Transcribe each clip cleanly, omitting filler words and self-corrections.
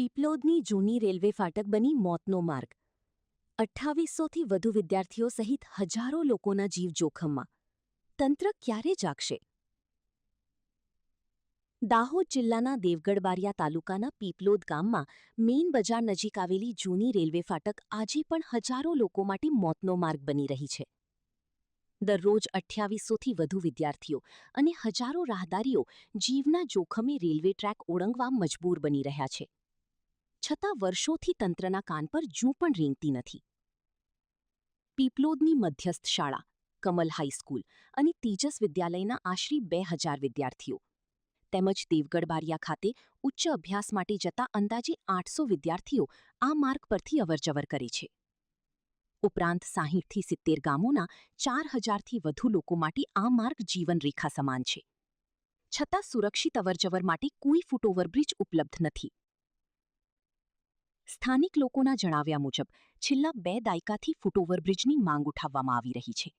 પીપલોદની જૂની રેલવે ફાટક બની મોતનો માર્ગ। 2800થી વધુ વિદ્યાર્થીઓ સહિત હજારો લોકોના જીવ જોખમમાં। તંત્ર ક્યારે જાગશે? દાહોદ જિલ્લાના દેવગઢ બારિયા તાલુકાના પીપલોદ ગામમાં મેઇન બજાર નજીક આવેલી જૂની રેલવે ફાટક આજે પણ હજારો લોકો માટે મોતનો માર્ગ બની રહી છે। દરરોજ 2800થી વધુ વિદ્યાર્થીઓ અને હજારો રાહદારીઓ જીવના જોખમે રેલવે ટ્રેક ઓળંગવા મજબૂર બની રહ્યા છે। છતાં વર્ષોથી તંત્રના કાન પર જૂ પણ રેંગતી નથી। પીપલોદની મધ્યસ્થ શાળા, કમલ હાઈસ્કૂલ અને તેજસ વિદ્યાલયના આશરે 2000 વિદ્યાર્થીઓ તેમજ દેવગઢ બારિયા ખાતે ઉચ્ચ અભ્યાસ માટે જતા અંદાજે 800 વિદ્યાર્થીઓ આ માર્ગ પરથી અવરજવર કરે છે। ઉપરાંત 60થી 70 ગામોના 4000થી વધુ લોકો માટે આ માર્ગ જીવનરેખા સમાન છે। છતાં સુરક્ષિત અવરજવર માટે કોઈ ફૂટઓવર બ્રિજ ઉપલબ્ધ નથી। સ્થાનિક લોકોના જણાવ્યા મુજબ છેલ્લા 2 દાયકાથી ફૂટઓવર બ્રિજની માંગ ઉઠાવવામાં આવી રહી છે।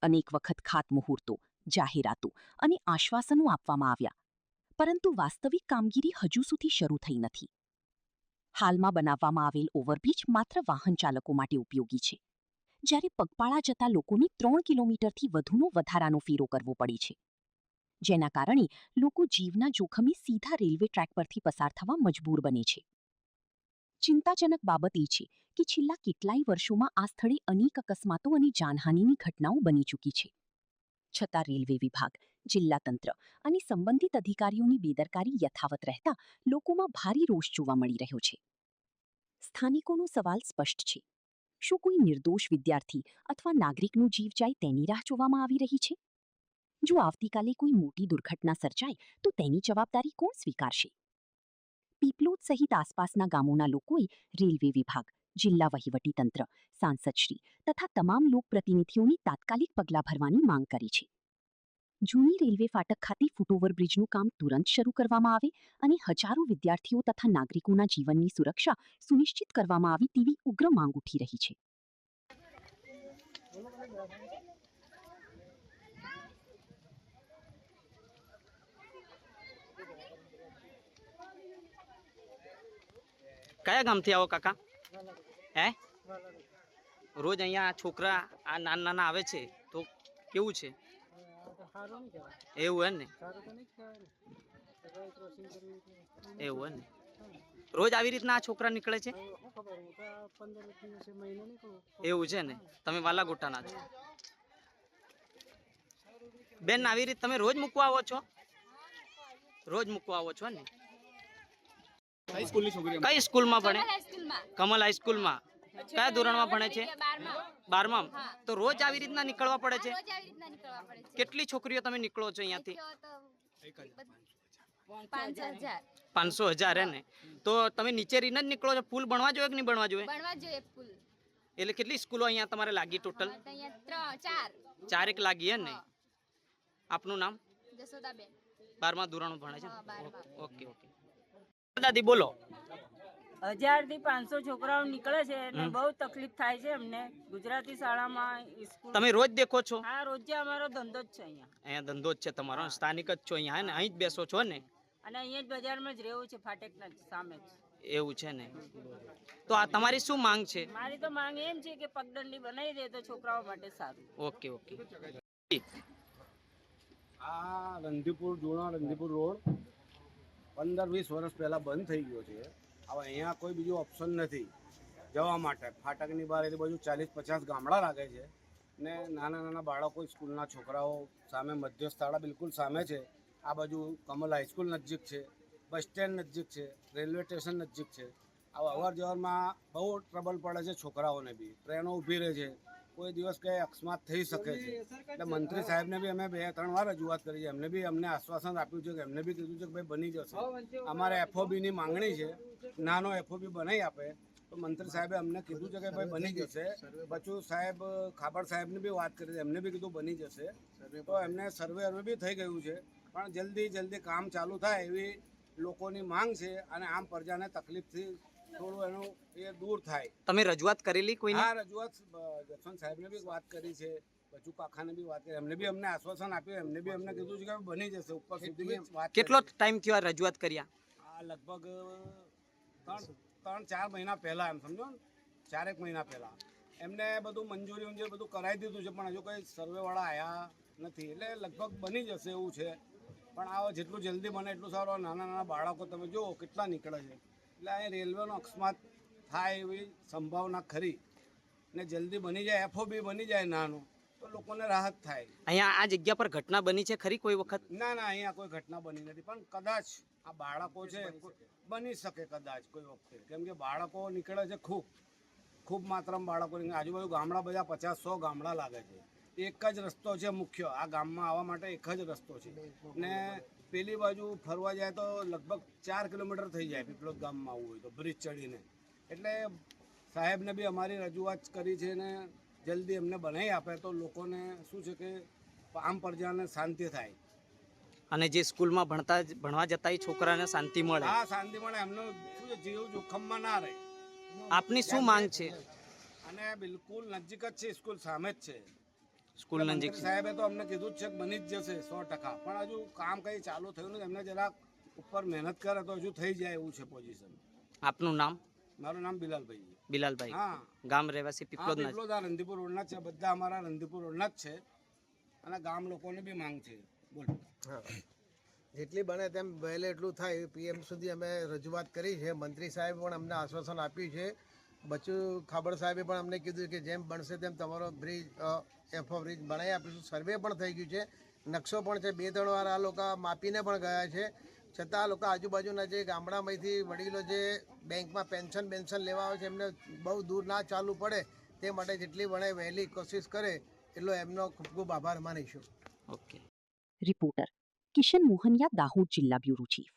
અનેક વખત ખાતમુહૂર્તો, જાહેરાતો અને આશ્વાસનો આપવામાં આવ્યા, પરંતુ વાસ્તવિક કામગીરી હજુ સુધી શરૂ થઈ નથી। હાલમાં બનાવવામાં આવેલ ઓવરબ્રિજ માત્ર વાહન ચાલકો માટે ઉપયોગી છે, જ્યારે પગપાળા જતા લોકોને 3 કિલોમીટરથી વધુનો વધારાનો ફેરો કરવો પડે છે, જેના કારણે લોકો જીવના જોખમે સીધા રેલવે ટ્રેક પરથી પસાર થવા મજબૂર બને છે। ચિંતાજનક બાબત એ છે કે છેલ્લા કેટલાય વર્ષોમાં આ સ્થળે અનેક અકસ્માતો અને જાનહાનિની ઘટનાઓ બની ચૂકી છે। છતાં રેલવે વિભાગ, જિલ્લા તંત્ર અને સંબંધિત અધિકારીઓની બેદરકારી યથાવત રહેતા લોકોમાં ભારે રોષ જોવા મળી રહ્યો છે। સ્થાનિકોનો સવાલ સ્પષ્ટ છે, શું કોઈ નિર્દોષ વિદ્યાર્થી અથવા નાગરિકનું જીવ જાય તેની રાહ જોવામાં આવી રહી છે? જો આવતીકાલે કોઈ મોટી દુર્ઘટના સર્જાય તો તેની જવાબદારી કોણ સ્વીકારશે? પીપલોદ સહિત આસપાસના ગામોના લોકોએ રેલવે વિભાગ, જિલ્લા વહીવટીતંત્ર, સાંસદશ્રી તથા તમામ લોકપ્રતિનિધિઓની તાત્કાલિક પગલાં ભરવાની માંગ કરી છે। જૂની રેલવે ફાટક ખાતે ફૂટઓવર બ્રિજનું કામ તુરંત શરૂ કરવામાં આવે અને હજારો વિદ્યાર્થીઓ તથા નાગરિકોના જીવનની સુરક્ષા સુનિશ્ચિત કરવામાં આવે તેવી ઉગ્ર માંગ ઉઠી રહી છે। કયા ગામથી આવો કાકા? હે રોજ અહીંયા છોકરા આ નાના નાના આવે છે તો કેવું છે? એવું હે ને? એવું હે ને? રોજ આવી રીતના આ છોકરા નીકળે છે? એવું છે ને? તમે વાલાગોટાના છો? બેન આવી રીતે તમે રોજ મૂકવા આવો છો? રોજ મૂકવા આવો છો ને? કઈ સ્કૂલમાં ભણે? કમલ હાઈસ્કૂલમાં. કયા ધોરણમાં ભણે છે? 12માં. તો રોજ આવી રીતના નીકળવા પડે છે? કેટલી છોકરીઓ તમે નીકળો છો અહીંયાથી? 500,000 હે ને? તો તમે નીચે રીને જ નીકળો છો? પુલ બનવા જોઈએ કે નહીં બનવા જોઈએ? એટલે કેટલી સ્કૂલો અહીંયા તમારે લાગી ટોટલ? 4 એક લાગી હે ને? આપનું નામ? જસોદાબેન. 12મા ધોરણ ભણે છે? Okay okay. દાદી બોલો। 1000 થી 500 છોકરાઓ નીકળે છે એટલે બહુ તકલીફ થાય છે અમને ગુજરાતી શાળામાં સ્કૂલ। તમે રોજ દેખો છો? હા, રોજે અમારો ધંધો જ છે અહીંયા। અહીંયા ધંધો જ છે તમારો, સ્થાનિક જ છો અહીંયા હે ને? અહીં જ બેસો છો ને? અને અહીંયા જ બજારમાં જ રહેવું છે, ફાટકના સામે જ। એવું છે ને? તો આ તમારી શું માંગ છે? મારી તો માંગ એમ છે કે પગદંડી બનાવી દે તો છોકરાઓ માટે સારું। Okay okay. આ રંધીપુર જૂનો રંધીપુર રોડ 15-20 વર્ષ પહેલાં બંધ થઈ ગયો છે। હવે અહીંયા કોઈ બીજું ઓપ્શન નથી જવા માટે। ફાટકની બહાર એ બાજુ 40-50 ગામડા લાગે છે ને નાના નાના બાળકો, સ્કૂલના છોકરાઓ સામે મધ્યસ્થ શાળા બિલકુલ સામે છે। આ બાજુ કમલ હાઈસ્કૂલ નજીક છે, બસ સ્ટેન્ડ નજીક છે, રેલવે સ્ટેશન નજીક છે। આ અવર જવરમાં બહુ ટ્રબલ પડે છે છોકરાઓને બી। ટ્રેનો ઊભી રહે છે, કોઈ દિવસ કંઈ અકસ્માત થઈ શકે છે। એટલે મંત્રી સાહેબને બી અમે 2-3 વાર રજૂઆત કરી છે। એમને બી અમને આશ્વાસન આપ્યું છે કે એમને બી કીધું છે કે ભાઈ બની જશે। અમારે એફઓબીની માંગણી છે, નાનો એફઓબી બનાવી આપે તો મંત્રી સાહેબે અમને કીધું છે કે ભાઈ બની જશે। બચુ સાહેબ, ખાબડ સાહેબને બી વાત કરી છે, એમને બી કીધું બની જશે। તો એમને સર્વે બી થઈ ગયું છે, પણ જલ્દી કામ ચાલુ થાય એવી લોકોની માંગ છે અને આમ પ્રજાને તકલીફથી થોડું એનું એ દૂર થાય। તમે રજૂઆત કરેલી કોઈ? હા, રજૂઆત જસવંત સાહેબને બી વાત કરી છે, બચુ કાકાને બી વાત કરી, એમને બી અમને આશ્વાસન આપ્યું, એમને બી અમને કીધું છે કે બની જશે। ઉપર સુધી વાત। કેટલો ટાઈમ થયો રજૂઆત કર્યા? આ લગભગ ત્રણ ચાર મહિના પહેલા એમ સમજો ને 4 મહિના પહેલા એમને બધું મંજૂરી બધું કરાવી દીધું છે, પણ હજુ કંઈ સર્વેવાળા આવ્યા નથી. એટલે લગભગ બની જશે એવું છે, પણ આ જેટલું જલ્દી બને એટલું સારું. નાના નાના બાળકો તમે જુઓ કેટલા નીકળે છે, એટલે અહીં રેલવેનો અકસ્માત થાય એવી સંભાવના ખરી ને જલ્દી બની જાય, FOB બની જાય નાનું, તો લોકોને રાહત થાય. અહીંયા આ જગ્યા પર ઘટના બની છે ખરી કોઈ વખત? ના અહીંયા કોઈ ઘટના બની નથી, પણ કદાચ આ બાળકો છે બની શકે કદાચ કોઈ વખતે, કેમ કે બાળકો નીકળે છે ખૂબ માત્રામાં બાળકો નીકળે. આજુબાજુ ગામડા બધા 50-100 ગામડા લાગે છે. એક જ રસ્તો છે મુખ્ય, આ ગામમાં આવવા માટે એક જ રસ્તો છે, ને પેલી બાજુ ફરવા જાય તો લગભગ 4 કિલોમીટર થઈ જાય પીપલોદ ગામમાં આવવું હોય તો બ્રિજ ચડીને. એટલે સાહેબને બી અમારી રજૂઆત કરી છે ને જલ્દી એમને બનાવી આપે તો લોકોને શું છે કે આમ પ્રજાને શાંતિ થાય અને જે સ્કૂલમાં ભણવા જતા એ છોકરાને શાંતિ મળે. હા, શાંતિ મળે, એમનો શું છે જીવ જોખમમાં ના રહે. આપની શું માંગ છે? અને બિલકુલ નજીક જ છે, સ્કૂલ સામે જ છે. સ્કૂલ નજીક સાહેબે તો અમને કીધું જ છે કે બની જ જશે 100%, પણ હજુ કામ કઈ ચાલુ થયું નથી. એમને જરાક ઉપર મહેનત કરે તો હજુ થઈ જાય એવું છે પોઝિશન. આપનું નામ? મારું નામ બિલાલભાઈ. બિલાલભાઈ. હા, ગામ રહેવાસી પીપલોદના? પીપલોદ, આ રંધીપુર રોડના છે, બધા અમારા રંધીપુર રોડના જ છે, અને ગામ લોકોની બી માંગ છે. બોલ. હા, જેટલી બને તેમ વહેલે એટલું થાય PM સુધી અમે રજૂઆત કરી છે. મંત્રી સાહેબ પણ અમને આશ્વાસન આપ્યું છે. બચુ ખાબડ સાહેબે પણ અમને કીધું કે જેમ બનશે તેમ તમારો બ્રિજ FO બ્રિજ બનાવી આપીશું. સર્વે પણ થઈ ગયું છે, નકશો પણ છે. 2-3 વાર આ લોકો માપીને પણ ગયા છે, છતાં આ લોકો આજુબાજુના જે ગામડામાંથી વડીલો જે બેંકમાં પેન્શન લેવા આવે છે એમને બહુ દૂર ના ચાલવું પડે તે માટે જેટલી બને વહેલી કોશિશ કરે એટલો એમનો ખૂબ ખૂબ આભાર માનીશું. ઓકે. રિપોર્ટર કિશન મોહનિયા, દાહોદ જિલ્લા બ્યુરો ચીફ.